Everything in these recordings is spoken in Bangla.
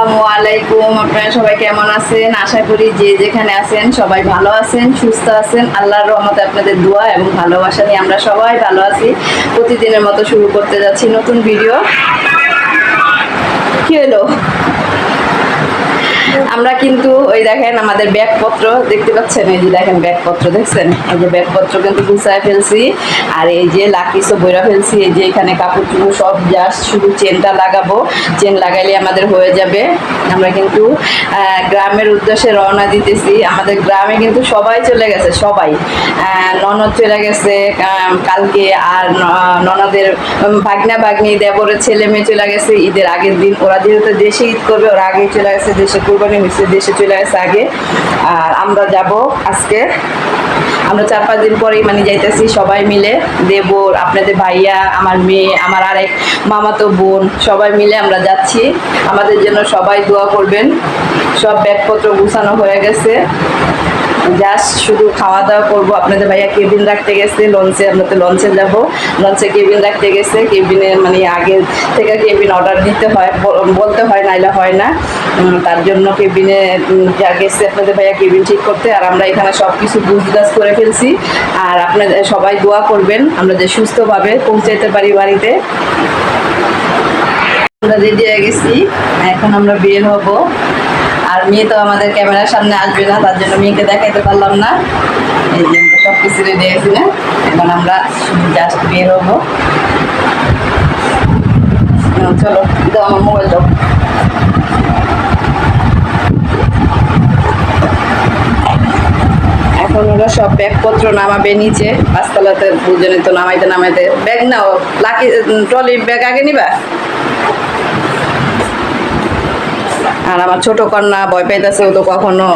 আসসালামু আলাইকুম। আপনারা সবাই কেমন আছেন? আশা করি যে যেখানে আছেন সবাই ভালো আছেন, সুস্থ আছেন। আল্লাহর রহমতে আপনাদের দোয়া এবং ভালোবাসা নিয়ে আমরা সবাই ভালো আছি। প্রতিদিনের মতো শুরু করতে যাচ্ছি নতুন ভিডিও। কি হলো? আমরা কিন্তু ওই দেখেন আমাদের ব্যাগপত্র দেখতে পাচ্ছেন, এই যে দেখেন ব্যাগপত্র দেখছেন, এই যে ব্যাগপত্র কিন্তু গুছায় ফেলছি। আর এই যে লাকিসও বইরা ফেলছি। এই যে এখানে কাপড় চুপড় সব জাস্ট শুধু চেনটা লাগাবো, চেন লাগাইলে আমাদের হয়ে যাবে। আমরা কিন্তু গ্রামের উদ্দেশ্যে রওনা দিতেছি। আমাদের গ্রামে কিন্তু সবাই চলে গেছে, সবাই ননদ চলে গেছে কালকে, আর ননদের ভাগনা ভাগ্নি দেবরের ছেলে মেয়ে চলে গেছে ঈদের আগের দিন। ওরা যেহেতু দেশে ঈদ করবে, ওরা আগে চলে গেছে, দেশে কুরবানি হয়েছে, দেশে চলে গেছে আগে। আর আমরা যাব আজকে, আমরা 4-5 দিন পরেই মানে যাইতেছি সবাই মিলে। দেবর, আপনাদের ভাইয়া, আমার মেয়ে, আমার আরেক মামাতো বোন, সবাই মিলে আমরা যাচ্ছি। আমাদের জন্য সবাই দোয়া করবেন। সব ব্যাগপত্র গুছানো হয়ে গেছে, জাস্ট শুধু খাওয়া দাওয়া করবো। আপনাদের ভাইয়া কেবিন রাখতে গেছে লঞ্চে, আমরা তো লঞ্চে যাবো। লঞ্চে কেবিন রাখতে গেছে, কেবিনে মানে আগে থেকে কেবিন অর্ডার দিতে হয়, বলতে হয়, নাইলে হয় না। তার জন্য কেবিনে যা গেছে আপনাদের ভাইয়া কেবিন ঠিক করতে। আর আমরা এখানে সব কিছু গুছগাছ করে ফেলছি। আর আপনাদের সবাই দোয়া করবেন আমরা যে সুস্থভাবে পৌঁছাইতে পারি বাড়িতে। আমরা রেডি হয়ে গেছি, এখন আমরা বের হব। আর মেয়ে তো আমাদের ক্যামেরার সামনে আসবে না, তার জন্য মেয়েকে দেখাইতে পারলাম না। এই যে সব কিছু রেডি হয়েছি না, এখন আমরা জাস্ট বের হবো। চলো দাও আমার মোবাইল দাও। এখন ওরা সব ব্যাগপত্র নামাবে নিচে, পাঁচতলাতে দুজনে তো নামাইতে নামাইতে। ব্যাগ নাও, লাকি ট্রলি ব্যাগ আগে নিবা। আর আমার ছোট কন্যা ভয় পাইতেছে, ও তো কখনো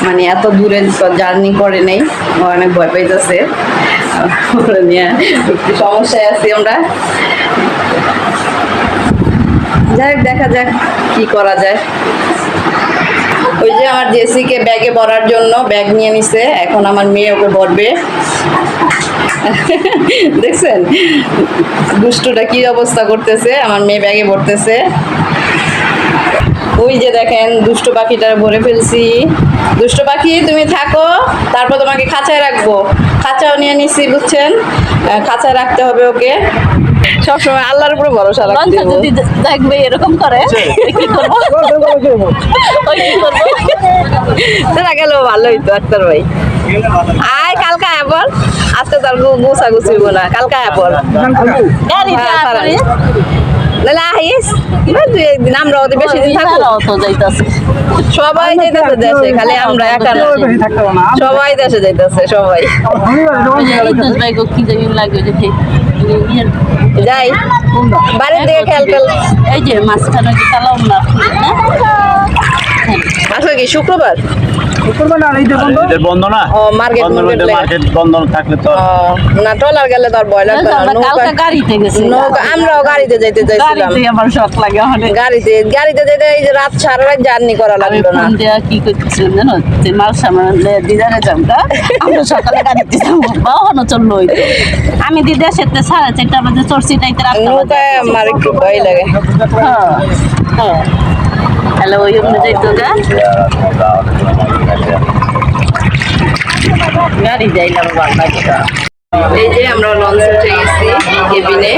মানে এত দূরে জার্নি করে নেই, ও অনেক ভয় পাইতেছে। নিয়ে একটু সমস্যায় আছি আমরা। যাই দেখা যাক কি করা যায়। ওই যে আমার জেসিকে ব্যাগে ভরার জন্য ব্যাগ নিয়ে নিছে, এখন আমার মেয়ে ওকে ভরবে। দেখছেন দুষ্টুটা কি অবস্থা করতেছে, আমার মেয়ে ব্যাগে ভরতেছে। ওই যে দেখেন দুষ্ট পাখিটা ভরে ফেলছি। দুষ্ট পাখি তুমি থাকো, তারপর তোমাকে খাঁচায় রাখবো। খাঁচাও নিয়ে নিছি বুঝছেন, খাঁচায় রাখতে হবে ওকে। সবসময় আল্লাহর উপরে ভরসা রাখতে হবে। যদি দেখবে এরকম করে কি করবো? তোরা গেলেও ভালো হইতো আক্তার ভাই। আয় কালকে আয় বল, আজকে তার গুছা গুছিব না, কালকে আয় বল। একদিন আমরা ওদের বেশি দিন থাকবো, সবাই যাইতেছে দেশে, খালি আমরা একা না, সবাই দেশে যাইতেছে সবাই। যাই বাড়ির দিকে খেয়াল খেল। এই যে মাঝখানে চালাও না, আজকে কি শুক্রবার? বন্ধ না, ও মার্কেট বন্ধ থাকলে তো না, ট্রলার গেলে তো আর ভয় লাগবে না। গাড়িতে গেছি, আমরাও গাড়িতে যেতে চাইছিলাম, আমার শখ লাগে অনেক। গাড়িতে যেতে এই যে রাত সারা রাত জার্নি করা লাগলো না। কি করতেছিলাম জানো, মাল সামান দিদারে যামটা, আমরা সকালে গাড়িতে যাবো, বাহনও চললো হইতো। আমি দিদা সেতে 4:30 বাজে চড়ছি, তাইতে নৌকায় আমার একটু ভয় লাগে। হ্যাঁ হ্যালো, ওই অনুযায়ী তো গাড়ি যাইলাম বাংলা। এই যে আমরা লঞ্চে উঠে গেছি কেবিনে।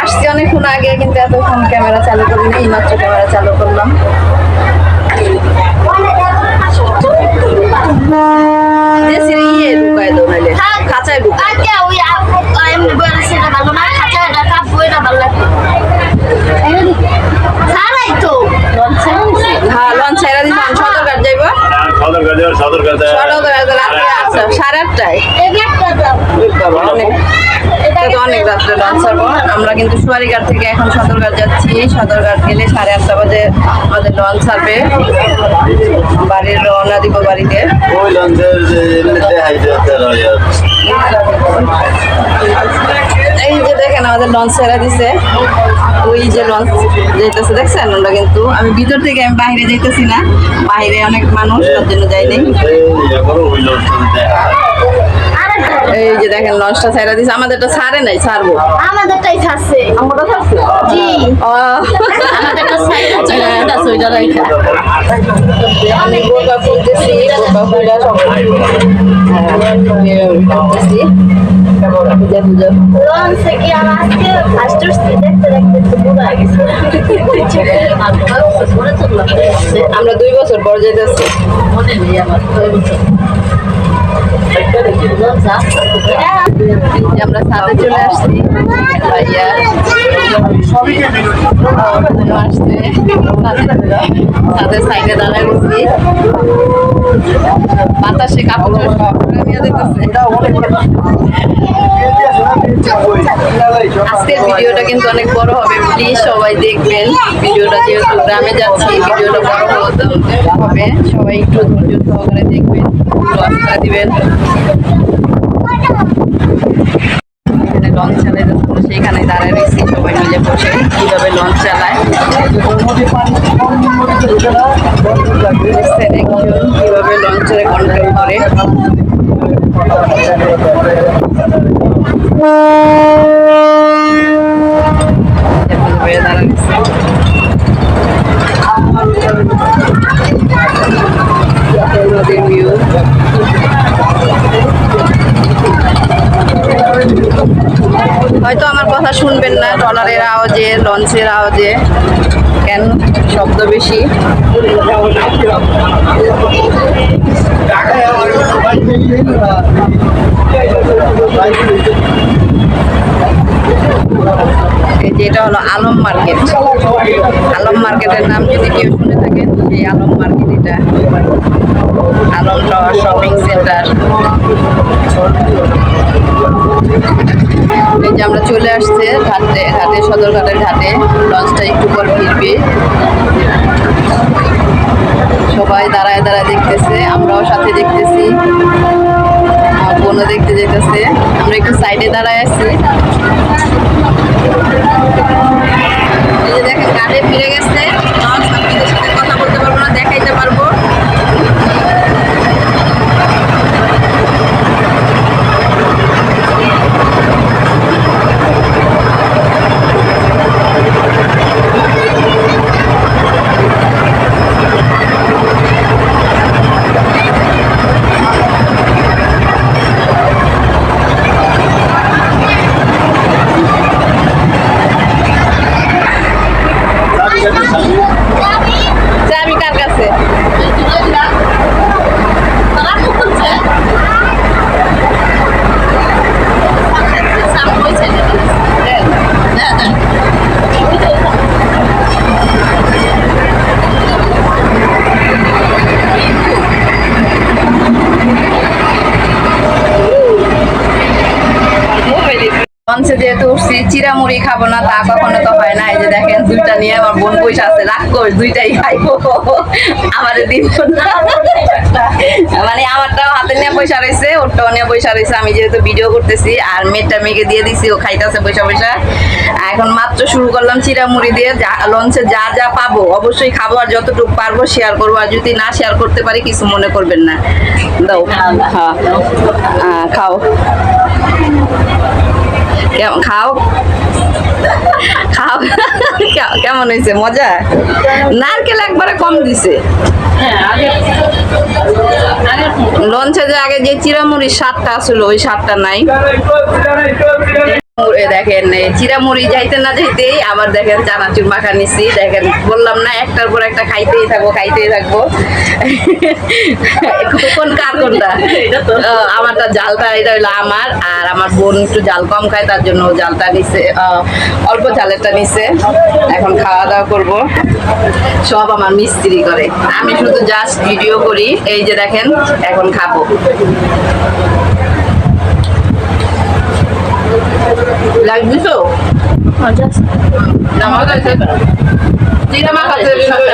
আসছি অনেকক্ষণ আগে, কিন্তু এতক্ষণ ক্যামেরা চালু করিনি, এইমাত্র ক্যামেরা চালু করলাম। ঢুকায় দাও নাহলে খাঁচায় ঢুকায়। হ্যাঁ লঞ্চ ছেড়ে দিলাম, সদরঘাট যাইব। সাড়ে 8টায় অনেক রাত্রে লঞ্চ ছাড়বো। আমরা কিন্তু সুয়ারিঘাট থেকে এখন সদরঘাট যাচ্ছি। সদরঘাট গেলে 8:30 বাজে আমাদের লঞ্চ ছাড়বে, বাড়ির রওনা দিব বাড়িতে। এই যে দেখেন আমাদের লঞ্চ ছেড়ে দিছে, ওই যে লঞ্চ যাইতেছে দেখছেন। আমরা কিন্তু আমি ভিতর থেকে আমি বাইরে যাইতেছি না, বাইরে অনেক মানুষ, তার জন্য যাই নাই। এই যে দেখেন লঞ্চটা ছাইরা দিছে, আমাদেরটা ছাড়ে নাই, ছাড়বো। আমাদেরটাই ছাড়ছে। আমারটা ছাড়ছে? জি। দুইটা রাইখা আমি বোরকা খুলতেছি, বোরকা খুলে সব করতেছি। আমরা 2 বছর পর যেতেছি। আমরা ছাদে চলে আসছি, ভাইয়া আসছে, ছাদের সাইডে দাঁড়ায় গেছি, বাতাসে কাপড় নিয়ে যেতেছে। আজকের ভিডিওটা কিন্তু অনেক বড় হবে, প্লিজ সবাই দেখবেন ভিডিওটা, যেহেতু গ্রামে যাচ্ছি ভিডিওটা বড় হবে, সবাই একটু ধৈর্য সহকারে দেখবেন, ওয়াচ করে দিবেন। এখানে লঞ্চ চালাই যাচ্ছে, সেইখানে দাঁড়ায় রয়েছি সবাই মিলে বসে কিভাবে লঞ্চ চালায়, একজন কিভাবে লঞ্চের কন্ট্রোল করে। হয়তো আমার কথা শুনবেন না, ট্রলারের আওয়াজে, লঞ্চের আওয়াজে, কেন শব্দ বেশি। যেটা হলো আলম মার্কেট, আলম মার্কেটের নাম যদি কেউ শুনে থাকেন, সেই আলম মার্কেট এটা, আলম টাওয়ার শপিং সেন্টার। এই যে আমরা চলে আসছে ঘাটে, সদরঘাটের ঘাটে, লঞ্চটা একটু পর ফিরবে। সবাই দাঁড়ায় দাঁড়ায় দেখতেছে, আমরাও সাথে দেখতেছি, আমার বোনও দেখতে যেতেছে। আমরা একটু সাইডে দাঁড়ায় আছি। এই যে দেখেন ঘাটে ফিরে গেছে লঞ্চ, আপনাদের সাথে কথা বলতে পারবো না, দেখাইতে পারবো। চাবি কার কাছে? লঞ্চে যেহেতু উঠছি, চিরামুড়ি খাবো না তা কখনো তো হয় না। এই যে দেখেন দুইটা নিয়ে আমার বোন পয়সা আছে, রাগ কর, দুইটাই খাইবো, আমার দিব না। মানে আমারটাও হাতে নিয়ে পয়সা রয়েছে, ওরটাও নিয়ে পয়সা রয়েছে। আমি যেহেতু ভিডিও করতেছি আর মেয়েকে দিয়ে দিছি, ও খাইতেছে পয়সা পয়সা। এখন মাত্র শুরু করলাম চিরামুড়ি দিয়ে। লঞ্চে যা যা পাবো অবশ্যই খাবো, আর যতটুকু পারবো শেয়ার করবো, আর যদি না শেয়ার করতে পারি কিছু মনে করবেন না। দাও, হ্যাঁ খাও, খাও খাও। কেমন হয়েছে? মজা? নারকেল একবারে কম দিছে। লঞ্চে যে আগে যে চিরামুড়ির স্বাদটা আসলো, ওই স্বাদটা নাই। দেখেন চিরামুড়ি যাইতে না যাইতেই আবার দেখেন চানাচুর মাখা নিছি। দেখেন বললাম না, একটার পর একটা খাইতেই থাকবো। কোন কার কোনটা? আমারটা জালটা, এটা হইলো আমার, আর আমার বোন একটু জাল কম খায়, তার জন্য জালটা নিছে, অল্প জালেরটা নিছে। এখন খাওয়া দাওয়া করবো, সব আমার মিস্ত্রি করে, আমি শুধু জাস্ট ভিডিও করি। এই যে দেখেন এখন খাবো। লাগবে তো চিরা মাখাতে,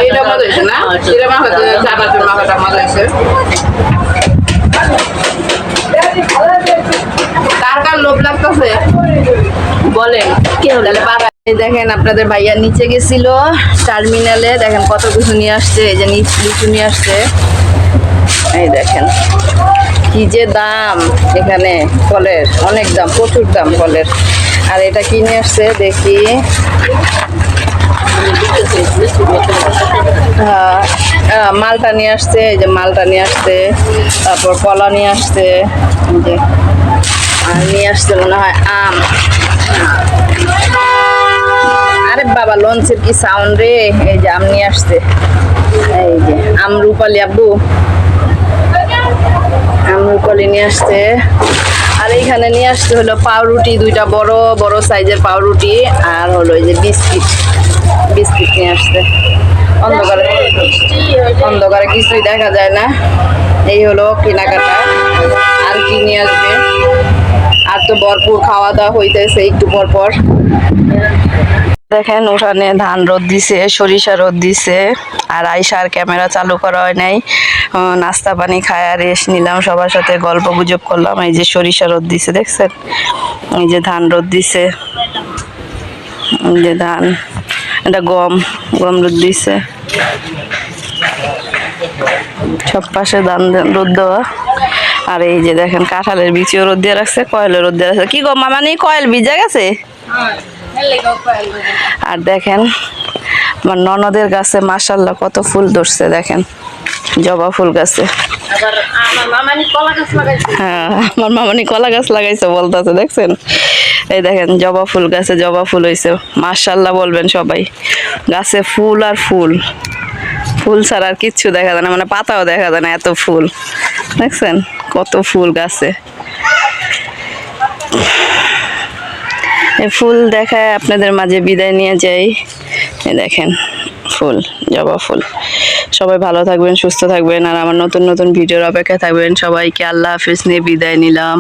এটা মজা হয়েছে না? চিরা মাখাতে চানাচুর মাখাটা মজা হয়েছে। কার কার লোভ লাগতেছে বলেন? দেখেন আপনাদের ভাইয়া নিচে গেছিল টার্মিনালে, দেখেন কত কিছু নিয়ে আসছে। এই যে লিচু নিয়ে আসছে, এই দেখেন কি যে দাম এখানে ফলের, অনেক দাম, প্রচুর দাম ফলের। আর এটা কি নিয়ে আসছে দেখি, মালটা নিয়ে আসছে, এই যে মালটা নিয়ে আসছে, তারপর কলা নিয়ে আসছে, এই যে আর নিয়ে আসছে মনে হয় আম। আরে বাবা লঞ্চের কি সাউন্ড রে! এই যে আম নিয়ে আসছে, এই যে আম রূপালি আব্বু আম রূপালি নিয়ে আসছে। আর এইখানে নিয়ে আসতে হলো পাউরুটি, দুইটা বড় বড় সাইজের পাউরুটি, আর হলো এই যে বিস্কিট নিয়ে আসছে। অন্ধকারে অন্ধকারে কিছুই দেখা যায় না। এই হলো কেনাকাটা, আর কি নিয়ে আসবে। আর তো ভরপুর খাওয়া দাওয়া হইতেছে একটু পর পর। দেখেন উঠানে ধান রোদ দিছে, সরিষা রোদ দিছে, আর আইসার ক্যামেরা চালু করা হয় নাই। নাস্তা পানি খায় আর রেস্ট নিলাম, সবার সাথে গল্প গুজব করলাম। এই যে সরিষা রোদ দিছে দেখছেন, এই যে ধান রোদ দিছে, এই যে ধান, এটা গম রোদ দিছে, সব পাশে ধান রোদ দেওয়া। আর এই যে দেখেন কাঁঠালের বিচিও রোদ দিয়ে রাখছে, কয়েলের রোদ দিয়ে রাখছে। কি গো মামা নেই, কয়েল ভিজা গেছে। আর দেখেন আমার ননদের গাছে মাশাআল্লাহ কত ফুল ধরছে, দেখেন জবা ফুল গাছে। হ্যাঁ আমার মামানি কলা গাছ লাগাইছে বলতেছে, দেখছেন এই দেখেন জবা ফুল গাছে জবা ফুল হয়েছে মাশাআল্লাহ বলবেন সবাই। গাছে ফুল আর ফুল, ফুল ছাড়া আর কিচ্ছু দেখা যায় না, মানে পাতাও দেখা যায় না, এত ফুল দেখছেন কত ফুল গাছে। এই ফুল দেখায় আপনাদের মাঝে বিদায় নিয়ে যাই। এই দেখেন ফুল, জবা ফুল। সবাই ভালো থাকবেন, সুস্থ থাকবেন, আর আমার নতুন নতুন ভিডিওর অপেক্ষায় থাকবেন। সবাইকে আল্লাহ হাফেজ নিয়ে বিদায় নিলাম।